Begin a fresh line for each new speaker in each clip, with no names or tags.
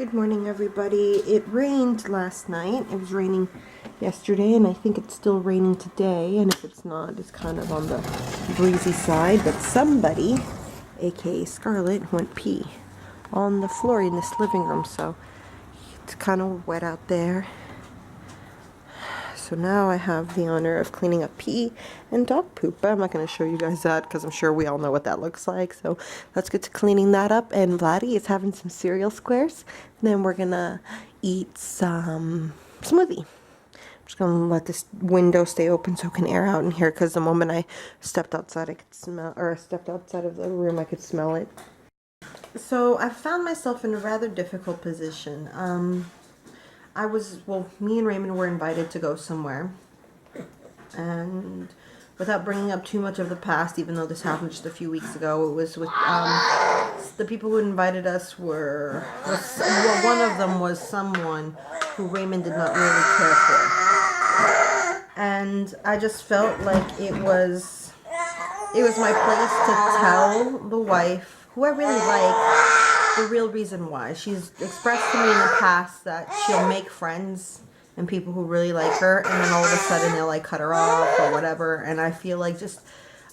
Good morning, everybody. It rained last night. It was raining yesterday, and I think it's still raining today. And if it's not, it's kind of on the breezy side. But somebody, aka Scarlett, went pee on the floor in this living room, so it's kind of wet out there. So now I have the honor of cleaning up pee and dog poop. But I'm not going to show you guys that because I'm sure we all know what that looks like. So let's get to cleaning that up. And Vladdy is having some cereal squares. Then we're going to eat some smoothie. I'm just going to let this window stay open so it can air out in here, because the moment I stepped outside, I could smell, or I stepped outside of the room, I could smell it. So I found myself in a rather difficult position. Me and Raymond were invited to go somewhere, and without bringing up too much of the past, even though this happened just a few weeks ago, it was with, the people who invited us one of them was someone who Raymond did not really care for, and I just felt like it was my place to tell the wife, who I really like, the real reason why. She's expressed to me in the past that she'll make friends and people who really like her, and then all of a sudden they'll like cut her off or whatever. And I feel like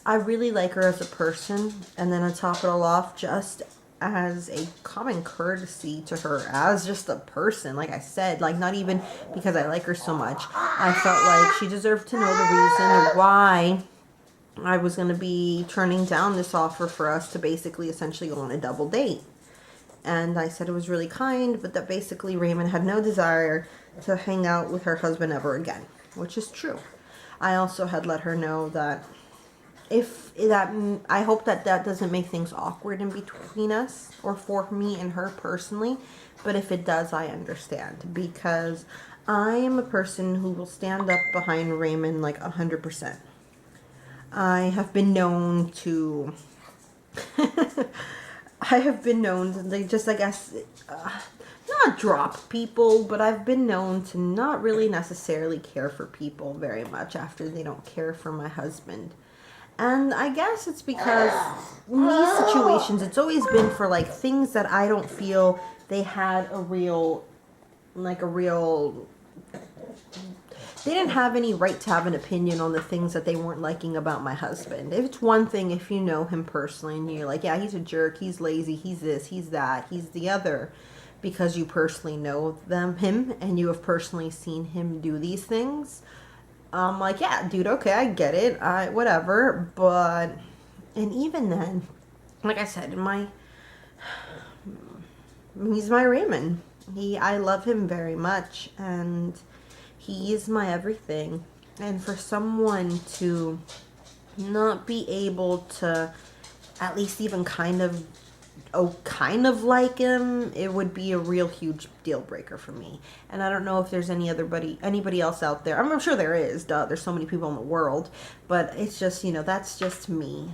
I really like her as a person, and then to top it all off, just as a common courtesy to her as just a person, like I said, like not even because I like her so much, I felt like she deserved to know the reason why I was going to be turning down this offer for us to basically essentially go on a double date. And I said it was really kind, but that basically Raymond had no desire to hang out with her husband ever again, which is true. I also had let her know that I hope that doesn't make things awkward in between us, or for me and her personally, but if it does, I understand, because I am a person who will stand up behind Raymond like 100%. I have been known to just, I guess, not drop people, but I've been known to not really necessarily care for people very much after they don't care for my husband. And I guess it's because in these situations, it's always been for like things that I don't feel they had they didn't have any right to have an opinion on the things that they weren't liking about my husband. It's one thing if you know him personally and you're like, yeah, he's a jerk, he's lazy, he's this, he's that, he's the other, because you personally know him, and you have personally seen him do these things. Like, yeah, dude, okay, I get it, whatever. But, and even then, like I said, he's my Raymond. I love him very much, and he is my everything. And for someone to not be able to at least even kind of like him, it would be a real huge deal breaker for me. And I don't know if there's anybody else out there. I'm sure there is. Duh, there's so many people in the world. But it's just, that's just me.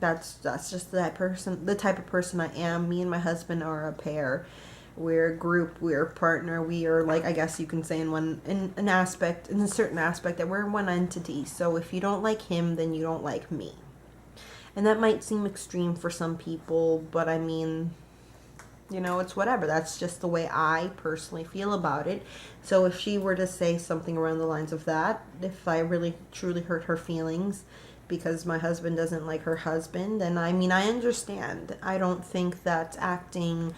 That's just that person, the type of person I am. Me and my husband are a pair. We're a group, we're a partner, we are, like, I guess you can say in a certain aspect, that we're one entity. So if you don't like him, then you don't like me. And that might seem extreme for some people, but I mean, it's whatever. That's just the way I personally feel about it. So if she were to say something around the lines of that, if I really truly hurt her feelings because my husband doesn't like her husband, then I understand. I don't think that's acting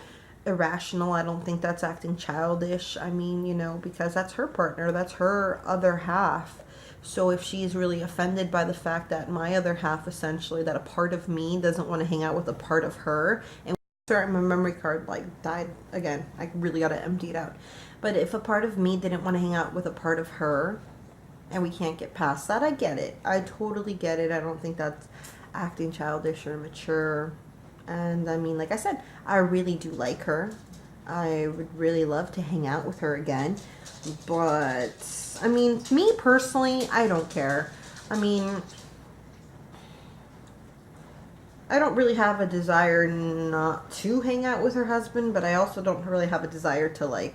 irrational. I don't think that's acting childish. Because that's her partner, that's her other half. So if she's really offended by the fact that my other half, essentially, that a part of me doesn't want to hang out with a part of her, and sorry, my memory card died again. I really gotta empty it out. But if a part of me didn't want to hang out with a part of her, and we can't get past that, I get it. I totally get it. I don't think that's acting childish or immature. And like I said, I really do like her. I would really love to hang out with her again. But, me personally, I don't care. I don't really have a desire not to hang out with her husband, but I also don't really have a desire to,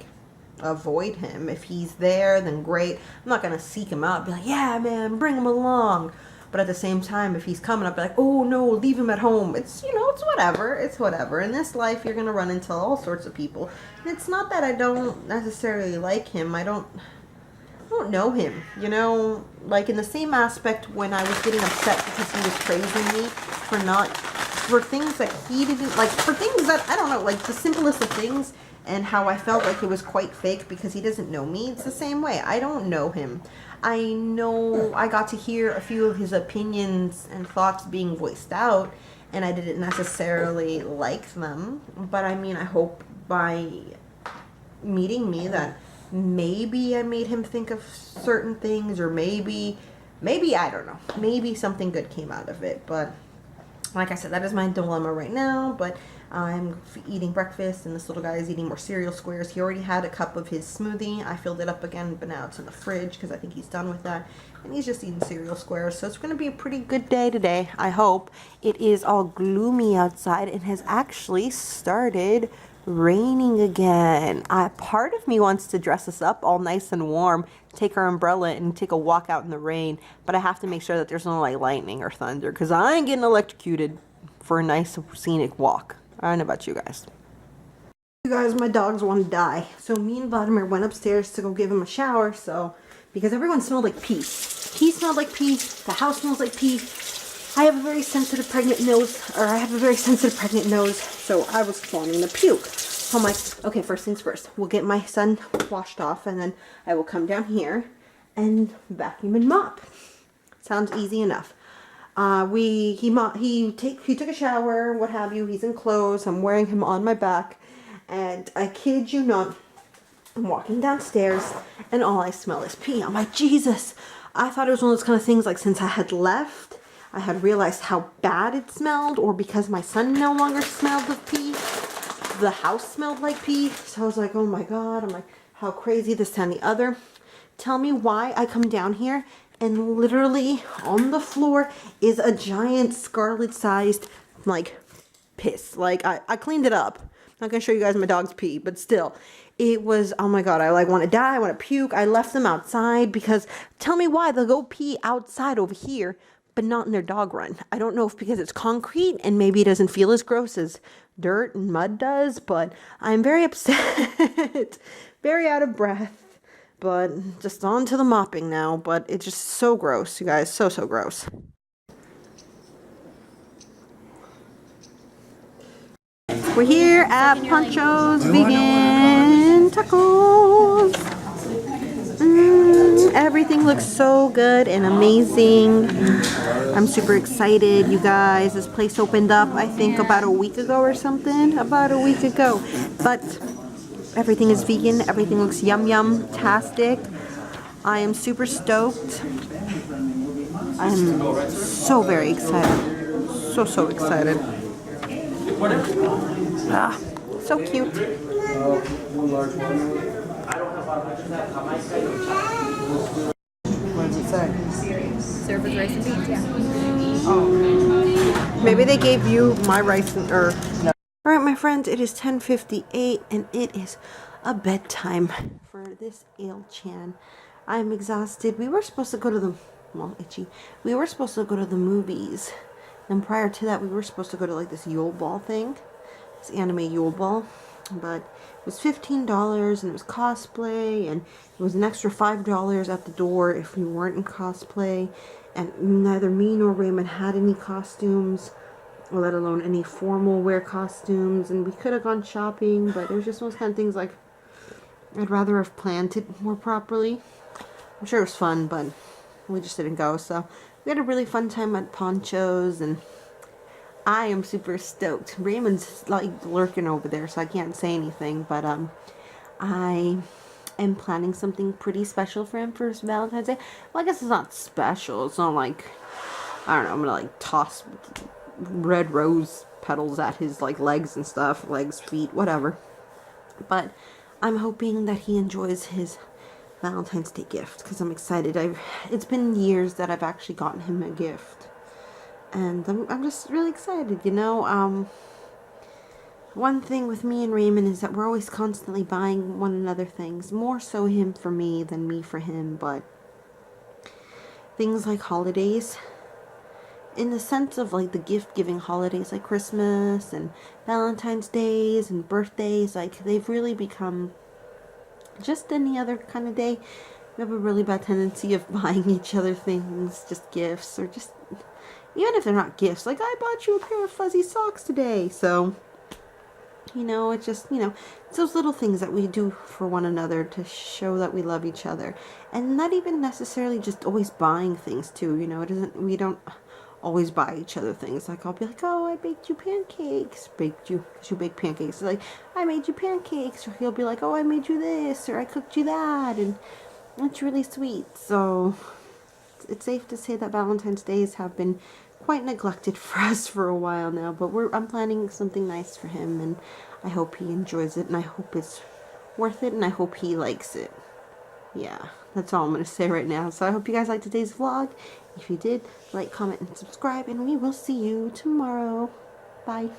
avoid him. If he's there, then great. I'm not going to seek him out and be like, yeah, man, bring him along. But at the same time, if he's coming, I'll be like, oh no, leave him at home. It's, you know, it's whatever. It's whatever. In this life, you're going to run into all sorts of people. And it's not that I don't necessarily like him. I don't know him, you know, like in the same aspect when I was getting upset because he was praising me for things that he didn't, like for things that, I don't know, like the simplest of things, and how I felt like it was quite fake because he doesn't know me. It's the same way. I don't know him. I know I got to hear a few of his opinions and thoughts being voiced out, and I didn't necessarily like them, but I mean, I hope by meeting me that maybe I made him think of certain things, or maybe I don't know, maybe something good came out of it. But like I said, that is my dilemma right now. But I'm eating breakfast, and this little guy is eating more cereal squares. He already had a cup of his smoothie. I filled it up again, but now it's in the fridge because I think he's done with that, and he's just eating cereal squares. So it's going to be a pretty good day today, I hope. It is all gloomy outside and has actually started raining again. Part of me wants to dress us up all nice and warm, take our umbrella and take a walk out in the rain, but I have to make sure that there's no like lightning or thunder because I ain't getting electrocuted for a nice scenic walk. I don't know about you guys. You guys, my dogs want to die. So me and Vladimir went upstairs to go give him a shower, because everyone smelled like pee. He smelled like pee, the house smells like pee. I have a very sensitive pregnant nose, so I was wanting to puke. So I'm like, okay, first things first, we'll get my son washed off, and then I will come down here and vacuum and mop. Sounds easy enough. He took a shower, what have you. He's in clothes. I'm wearing him on my back, and I kid you not, I'm walking downstairs, and all I smell is pee. I'm like, Jesus! I thought it was one of those kind of things like since I had left, I had realized how bad it smelled, or because my son no longer smelled of pee, the house smelled like pee. So I was like, oh my God. I'm like, how crazy, this and the other. Tell me why I come down here and literally on the floor is a giant scarlet sized like piss. Like I cleaned it up. I'm not gonna show you guys my dog's pee, but still, it was, oh my God, I like want to die, I want to puke. I left them outside because tell me why they'll go pee outside over here, but not in their dog run. I don't know if because it's concrete and maybe it doesn't feel as gross as dirt and mud does, but I'm very upset, very out of breath, but just on to the mopping now. But it's just so gross, you guys, so gross. We're here at Pancho's Vegan Tacos. Everything looks so good and amazing. I'm super excited, you guys. This place opened up, I think, about a week ago or something. About a week ago. But everything is vegan. Everything looks yum-tastic. I am super stoked. I'm so very excited. So excited. Ah, so cute. What does it say?
Serve with rice and beans, yeah.
Oh. Maybe they gave you my rice and, or no. Alright, my friends, it is 10:58 and it is a bedtime for this Il-chan. I'm exhausted. We were supposed to go to the, well, itchy. We were supposed to go to the movies. And prior to that, we were supposed to go to like this Yule Ball thing. This anime Yule Ball. But it was $15 and it was cosplay, and it was an extra $5 at the door if we weren't in cosplay. And neither me nor Raymond had any costumes, or let alone any formal wear costumes. And we could have gone shopping, but it was just one of those kind of things like I'd rather have planned it more properly. I'm sure it was fun, but we just didn't go. So we had a really fun time at Pancho's, and I am super stoked. Raymond's like lurking over there, so I can't say anything, but I am planning something pretty special for him for his Valentine's Day. Well, I guess it's not special. It's not like, I don't know, I'm gonna like toss red rose petals at his like legs and stuff, legs, feet, whatever. But I'm hoping that he enjoys his Valentine's Day gift, because I'm excited. It's been years that I've actually gotten him a gift, and I'm just really excited, you know. One thing with me and Raymond is that we're always constantly buying one another things, more so him for me than me for him. But things like holidays, in the sense of like the gift giving holidays like Christmas and Valentine's Days and birthdays, like they've really become just any other kind of day. We have a really bad tendency of buying each other things, just gifts, or just, even if they're not gifts, like I bought you a pair of fuzzy socks today. So, it's just, it's those little things that we do for one another to show that we love each other. And not even necessarily just always buying things too, we don't always buy each other things. Like I'll be like, oh, I baked you pancakes. Baked you, because you bake pancakes. Like, I made you pancakes. Or he'll be like, oh, I made you this, or I cooked you that. And it's really sweet. So it's safe to say that Valentine's Days have been quite neglected for us for a while now, but I'm planning something nice for him, and I hope he enjoys it, and I hope it's worth it, and I hope he likes it. Yeah, that's all I'm going to say right now. So I hope you guys liked today's vlog. If you did, like, comment, and subscribe, and we will see you tomorrow. Bye.